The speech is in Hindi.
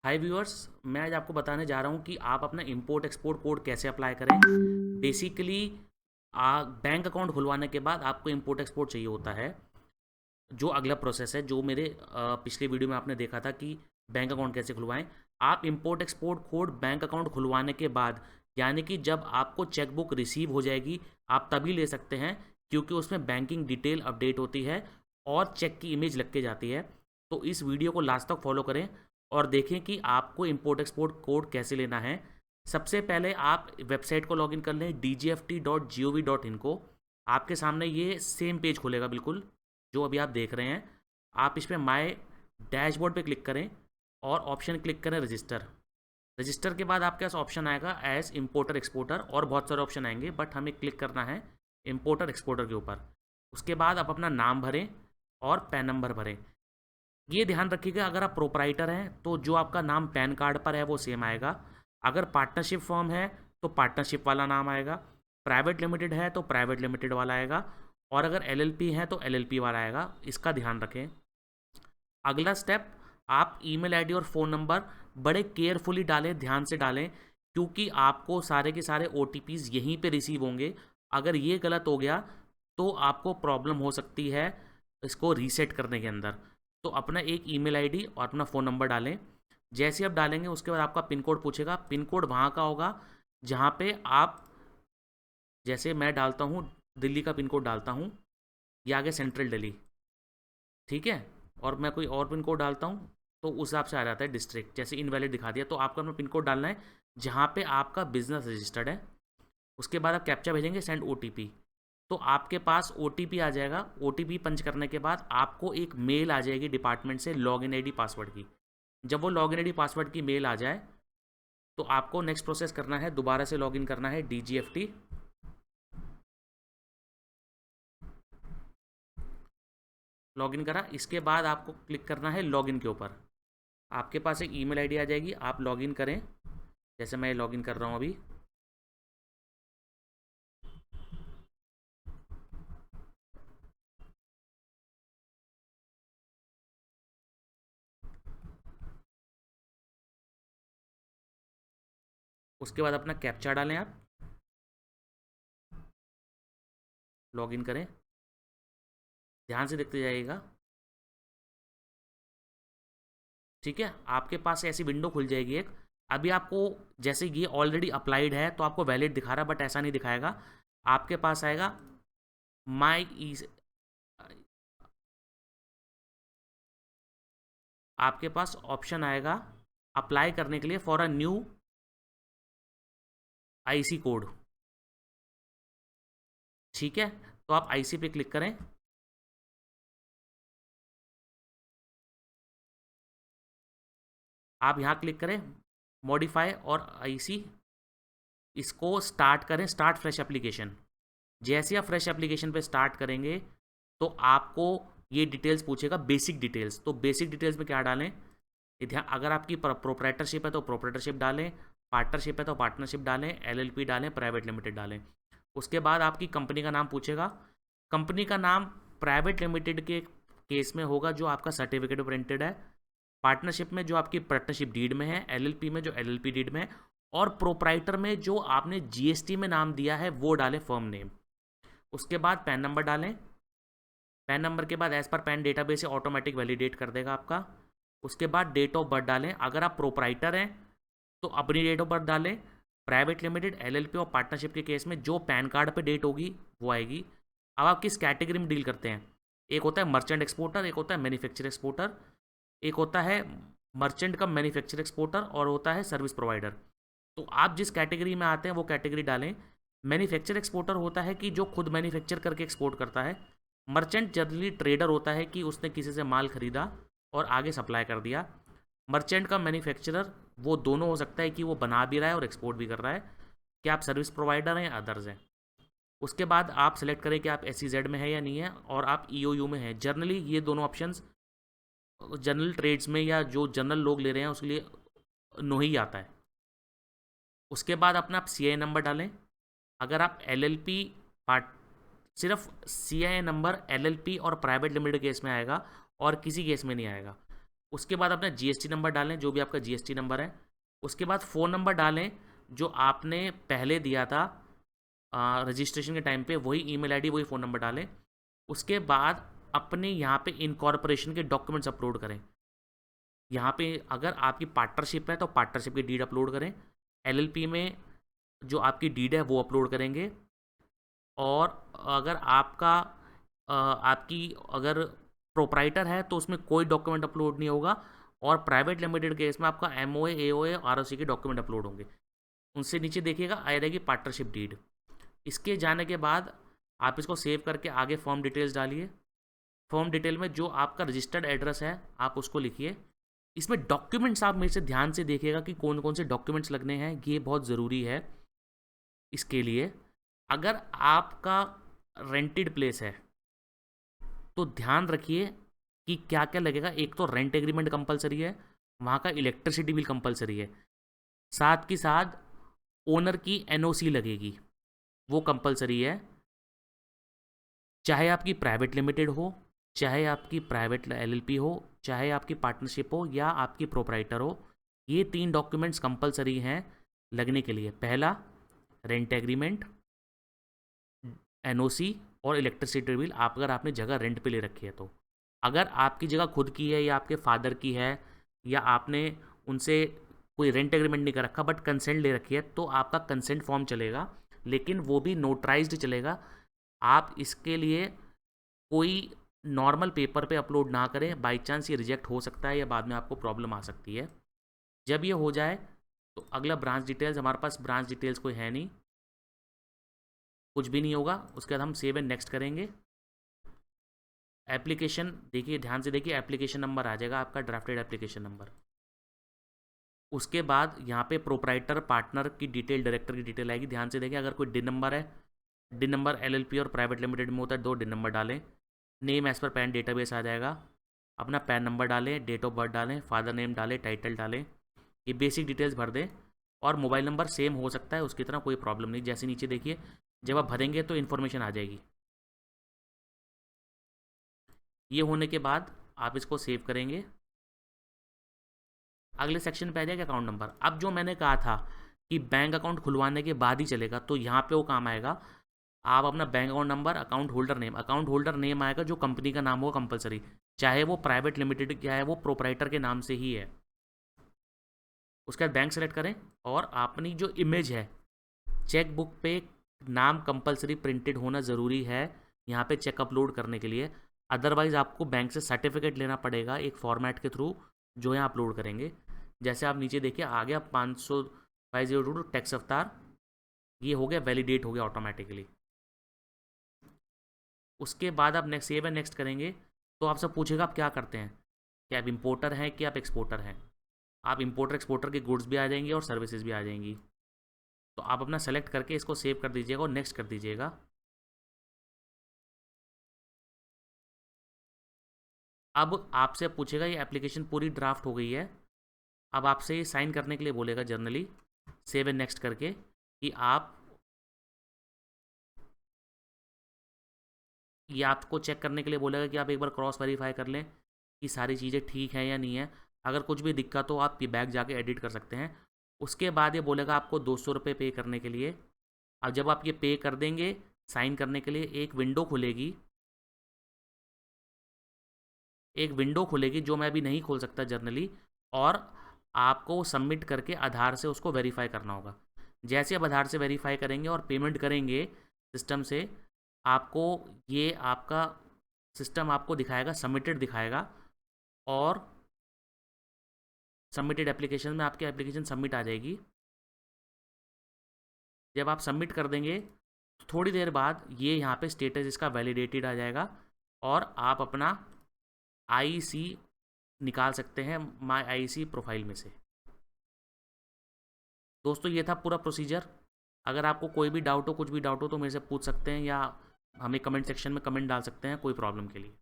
हाय व्यूअर्स, मैं आज आपको बताने जा रहा हूँ कि आप अपना इंपोर्ट एक्सपोर्ट कोड कैसे अप्लाई करें। बेसिकली बैंक अकाउंट खुलवाने के बाद आपको इंपोर्ट एक्सपोर्ट चाहिए होता है। जो अगला प्रोसेस है, जो मेरे पिछले वीडियो में आपने देखा था कि बैंक अकाउंट कैसे खुलवाएं। आप import export code bank account खुलवाने के बाद, यानी कि जब आपको चेकबुक रिसीव हो जाएगी, आप तभी ले सकते हैं, क्योंकि उसमें बैंकिंग डिटेल अपडेट होती है और चेक की इमेज लग के जाती है। तो इस वीडियो को लास्ट तक फॉलो करें और देखें कि आपको इंपोर्ट एक्सपोर्ट कोड कैसे लेना है। सबसे पहले आप वेबसाइट को लॉगिन कर लें dgft.gov.in को। आपके सामने ये सेम पेज खुलेगा बिल्कुल जो अभी आप देख रहे हैं। आप इस पर माई डैशबोर्ड पे क्लिक करें और ऑप्शन क्लिक करें रजिस्टर। रजिस्टर के बाद आपके पास ऑप्शन आएगा एज इंपोर्टर एक्सपोर्टर, और बहुत सारे ऑप्शन आएंगे, बट हमें क्लिक करना है इंपोर्टर एक्सपोर्टर के ऊपर। उसके बाद आप अपना नाम भरें और पैन नंबर भरें। ये ध्यान रखिएगा, अगर आप प्रोपराइटर हैं तो जो आपका नाम पैन कार्ड पर है वो सेम आएगा। अगर पार्टनरशिप फर्म है तो पार्टनरशिप वाला नाम आएगा। प्राइवेट लिमिटेड है तो प्राइवेट लिमिटेड वाला आएगा। और अगर एलएलपी है तो एलएलपी वाला आएगा। इसका ध्यान रखें। अगला स्टेप, आप ईमेल आईडी और फ़ोन नंबर बड़े केयरफुली डालें, ध्यान से डालें, क्योंकि आपको सारे के सारे OTPs यहीं पे रिसीव होंगे। अगर ये गलत हो गया तो आपको प्रॉब्लम हो सकती है इसको रीसेट करने के अंदर। तो अपना एक ईमेल आईडी और अपना फ़ोन नंबर डालें। जैसे आप डालेंगे उसके बाद आपका पिन कोड पूछेगा। पिन कोड वहाँ का होगा जहाँ पे आप, जैसे मैं डालता हूँ दिल्ली का पिन कोड डालता हूँ, ये आगे सेंट्रल दिल्ली, ठीक है। और मैं कोई और पिन कोड डालता हूँ तो उस हिसाब से आ जाता है डिस्ट्रिक्ट। जैसे इनवैलिड दिखा दिया तो आपको अपना पिन कोड डालना है जहाँ पे आपका बिजनेस रजिस्टर्ड है। उसके बाद आप कैप्चा भेजेंगे, सेंड OTP। तो आपके पास OTP आ जाएगा। OTP पंच करने के बाद आपको एक मेल आ जाएगी डिपार्टमेंट से लॉगिन आईडी पासवर्ड की। जब वो लॉगिन आईडी पासवर्ड की मेल आ जाए तो आपको नेक्स्ट प्रोसेस करना है, दोबारा से लॉगिन करना है DGFT। लॉगिन करा, इसके बाद आपको क्लिक करना है लॉगिन के ऊपर। आपके पास एक ईमेल आईडी आ जाएगी, आप लॉगिन करें जैसे मैं लॉगिन कर रहा हूँ अभी। उसके बाद अपना कैप्चा डालें, आप लॉगिन करें, ध्यान से देखते जाइएगा। ठीक है, आपके पास ऐसी विंडो खुल जाएगी एक। अभी आपको, जैसे ये ऑलरेडी अप्लाइड है तो आपको वैलिड दिखा रहा है, बट ऐसा नहीं दिखाएगा। आपके पास आएगा माई ई, आपके पास ऑप्शन आएगा अप्लाई करने के लिए for a new IC code. ठीक है, तो आप IC पे क्लिक करें। आप यहाँ क्लिक करें मॉडिफाई और IC, इसको स्टार्ट करें, स्टार्ट फ्रेश एप्लीकेशन। जैसे आप फ्रेश एप्लीकेशन पे स्टार्ट करेंगे तो आपको ये डिटेल्स पूछेगा, बेसिक डिटेल्स। तो बेसिक डिटेल्स में क्या डालें, ध्यान, अगर आपकी प्रोप्राइटरशिप है तो प्रोप्राइटरशिप डालें, पार्टनरशिप है तो पार्टनरशिप डालें, LLP डालें, प्राइवेट लिमिटेड डालें। उसके बाद आपकी कंपनी का नाम पूछेगा। कंपनी का नाम प्राइवेट लिमिटेड के केस में होगा जो आपका सर्टिफिकेट प्रिंटेड है, पार्टनरशिप में जो आपकी पार्टनरशिप डीड में है, LLP में जो LLP डीड में है, और प्रोप्राइटर में जो आपने GST में नाम दिया है वो डालें, फर्म नेम। उसके बाद पैन नंबर डालें। पैन नंबर के बाद एज पर पैन डेटाबेस से ऑटोमेटिक वैलिडेट कर देगा आपका। उसके बाद डेट ऑफ बर्थ डालें। अगर आप प्रोप्राइटर हैं तो अपनी डेट ऑफ बर्थ डालें। प्राइवेट लिमिटेड, LLP और पार्टनरशिप के केस में जो पैन कार्ड पे डेट होगी वो आएगी। अब आप किस कैटेगरी में डील करते हैं, एक होता है मर्चेंट एक्सपोर्टर, एक होता है मैन्युफैक्चर एक्सपोर्टर, एक होता है मर्चेंट कम मैन्युफैक्चर एक्सपोर्टर, और होता है सर्विस प्रोवाइडर। तो आप जिस कैटेगरी में आते हैं वो कैटेगरी डालें। मैन्युफैक्चर एक्सपोर्टर होता है कि जो खुद मैन्युफैक्चर करके एक्सपोर्ट करता है। मर्चेंट जनरली ट्रेडर होता है कि उसने किसी से माल खरीदा और आगे सप्लाई कर दिया। मर्चेंट का मैन्युफैक्चरर वो दोनों हो सकता है कि वो बना भी रहा है और एक्सपोर्ट भी कर रहा है, कि आप सर्विस प्रोवाइडर हैं या अदर्स हैं। उसके बाद आप सेलेक्ट करें कि आप SEZ में है या नहीं है, और आप EOU में हैं। जनरली ये दोनों ऑप्शंस जनरल ट्रेड्स में या जो जनरल लोग ले रहे हैं उसके लिए नो ही आता है। उसके बाद अपना आप CI नंबर डालें। अगर आप LLP पार्ट, सिर्फ CI नंबर LLP और प्राइवेट लिमिटेड केस में आएगा और किसी केस में नहीं आएगा। उसके बाद अपना जीएसटी नंबर डालें, जो भी आपका जीएसटी नंबर है। उसके बाद फ़ोन नंबर डालें जो आपने पहले दिया था रजिस्ट्रेशन के टाइम पे, वही ईमेल आईडी, वही फ़ोन नंबर डालें। उसके बाद अपने यहाँ पे इनकॉर्पोरेशन के डॉक्यूमेंट्स अपलोड करें। यहाँ पे अगर आपकी पार्टनरशिप है तो पार्टनरशिप की डीड अपलोड करें, एलएलपी में जो आपकी डीड है वो अपलोड करेंगे, और अगर आपका आपकी अगर प्रोप्राइटर है तो उसमें कोई डॉक्यूमेंट अपलोड नहीं होगा, और प्राइवेट लिमिटेड केस में आपका एमओए, एओए, आरओसी के डॉक्यूमेंट अपलोड होंगे। उनसे नीचे देखिएगा आ रहेगी पार्टनरशिप डीड। इसके जाने के बाद आप इसको सेव करके आगे फॉर्म डिटेल्स डालिए। फॉर्म डिटेल में जो आपका रजिस्टर्ड एड्रेस है आप उसको लिखिए। इसमें डॉक्यूमेंट्स आप मेरे से ध्यान से देखिएगा कि कौन कौन से डॉक्यूमेंट्स लगने हैं, ये बहुत ज़रूरी है। इसके लिए अगर आपका रेंटेड प्लेस है तो ध्यान रखिए कि क्या क्या लगेगा। एक तो रेंट एग्रीमेंट कंपलसरी है, वहाँ का इलेक्ट्रिसिटी बिल कंपलसरी है, साथ ही साथ ओनर की एनओसी लगेगी, वो कंपलसरी है। चाहे आपकी प्राइवेट लिमिटेड हो, चाहे आपकी प्राइवेट एलएलपी हो, चाहे आपकी पार्टनरशिप हो या आपकी प्रोप्राइटर हो, ये 3 डॉक्यूमेंट्स कंपलसरी हैं लगने के लिए। पहला रेंट एग्रीमेंट, एनओसी और इलेक्ट्रिसिटी बिल, आप अगर आपने जगह रेंट पे ले रखी है तो। अगर आपकी जगह खुद की है या आपके फादर की है या आपने उनसे कोई रेंट एग्रीमेंट नहीं कर रखा बट कंसेंट ले रखी है, तो आपका कंसेंट फॉर्म चलेगा, लेकिन वो भी नोटराइज्ड चलेगा। आप इसके लिए कोई नॉर्मल पेपर पे अपलोड ना करें, बाई चांस ये रिजेक्ट हो सकता है या बाद में आपको प्रॉब्लम आ सकती है। जब ये हो जाए तो अगला ब्रांच डिटेल्स, हमारे पास ब्रांच डिटेल्स कोई है नहीं, कुछ भी नहीं होगा। उसके बाद हम सेव एंड नेक्स्ट करेंगे। एप्लीकेशन देखिए, ध्यान से देखिए, एप्लीकेशन नंबर आ जाएगा आपका, ड्राफ्टेड एप्लीकेशन नंबर। उसके बाद यहाँ पे प्रोप्राइटर, पार्टनर की डिटेल, डायरेक्टर की डिटेल आएगी। ध्यान से देखिए, अगर कोई डिन नंबर है, डिन नंबर एलएलपी और प्राइवेट लिमिटेड में होता है 2 डिन नंबर डालें। Name as per PAN database आ जाएगा, अपना पैन नंबर डालें, डेट ऑफ बर्थ डालें, फादर नेम डालें, टाइटल डालें, ये बेसिक डिटेल्स भर दें। और मोबाइल नंबर सेम हो सकता है उसकी तरह, कोई प्रॉब्लम नहीं। जैसे नीचे देखिए, जब आप भरेंगे तो इन्फॉर्मेशन आ जाएगी। ये होने के बाद आप इसको सेव करेंगे। अगले सेक्शन पे आ जाएगा अकाउंट नंबर। अब जो मैंने कहा था कि बैंक अकाउंट खुलवाने के बाद ही चलेगा, तो यहाँ पे वो काम आएगा। आप अपना bank account number, account holder name आएगा जो कंपनी का नाम होगा कंपलसरी, चाहे वो प्राइवेट लिमिटेड क्या है, वो प्रोप्राइटर के नाम से ही है। उसके बाद बैंक सेलेक्ट करें और अपनी जो इमेज है, चेक बुक पे नाम कंपलसरी प्रिंटेड होना ज़रूरी है यहाँ पे चेक अपलोड करने के लिए। अदरवाइज़ आपको बैंक से सर्टिफिकेट लेना पड़ेगा एक फॉर्मेट के थ्रू, जो यहाँ अपलोड करेंगे। जैसे आप नीचे देखिए आ गया 500/502 टैक्स अवतार, ये हो गया वैलिडेट, हो गया ऑटोमेटिकली। उसके बाद आप नेक्स्ट सेव एंड नेक्स्ट करेंगे तो आपसे पूछेगा आप क्या करते हैं, कि आप इंपोर्टर हैं कि आप एक्सपोर्टर हैं। आप इंपोर्टर एक्सपोर्टर के गुड्स भी आ जाएंगे और सर्विसेज भी आ जाएंगी। तो आप अपना सेलेक्ट करके इसको सेव कर दीजिएगा और नेक्स्ट कर दीजिएगा। अब आपसे पूछेगा ये एप्लीकेशन पूरी ड्राफ्ट हो गई है, अब आपसे ये साइन करने के लिए बोलेगा जनरली, सेव एंड नेक्स्ट करके, कि आप ये आपको चेक करने के लिए बोलेगा कि आप एक बार क्रॉस वेरीफाई कर लें कि सारी चीज़ें ठीक हैं या नहीं है। अगर कुछ भी दिक्कत हो आप बैक जाके एडिट कर सकते हैं। उसके बाद ये बोलेगा आपको 200 रुपये पे करने के लिए। अब जब आप ये पे कर देंगे, साइन करने के लिए एक विंडो खुलेगी, जो मैं अभी नहीं खोल सकता जर्नली, और आपको सबमिट करके आधार से उसको वेरीफाई करना होगा। जैसे आप आधार से वेरीफाई करेंगे और पेमेंट करेंगे सिस्टम से, आपको ये आपका सिस्टम आपको दिखाएगा, सबमिटेड दिखाएगा, और सबमिटेड एप्लीकेशन में आपकी एप्लीकेशन सबमिट आ जाएगी। जब आप सबमिट कर देंगे तो थोड़ी देर बाद ये यहाँ पे स्टेटस इसका वैलिडेटेड आ जाएगा, और आप अपना आईसी निकाल सकते हैं माय आईसी प्रोफाइल में से। दोस्तों ये था पूरा प्रोसीजर। अगर आपको कोई भी डाउट हो, कुछ भी डाउट हो, तो मेरे से पूछ सकते हैं या हमें कमेंट सेक्शन में कमेंट डाल सकते हैं, कोई प्रॉब्लम के लिए।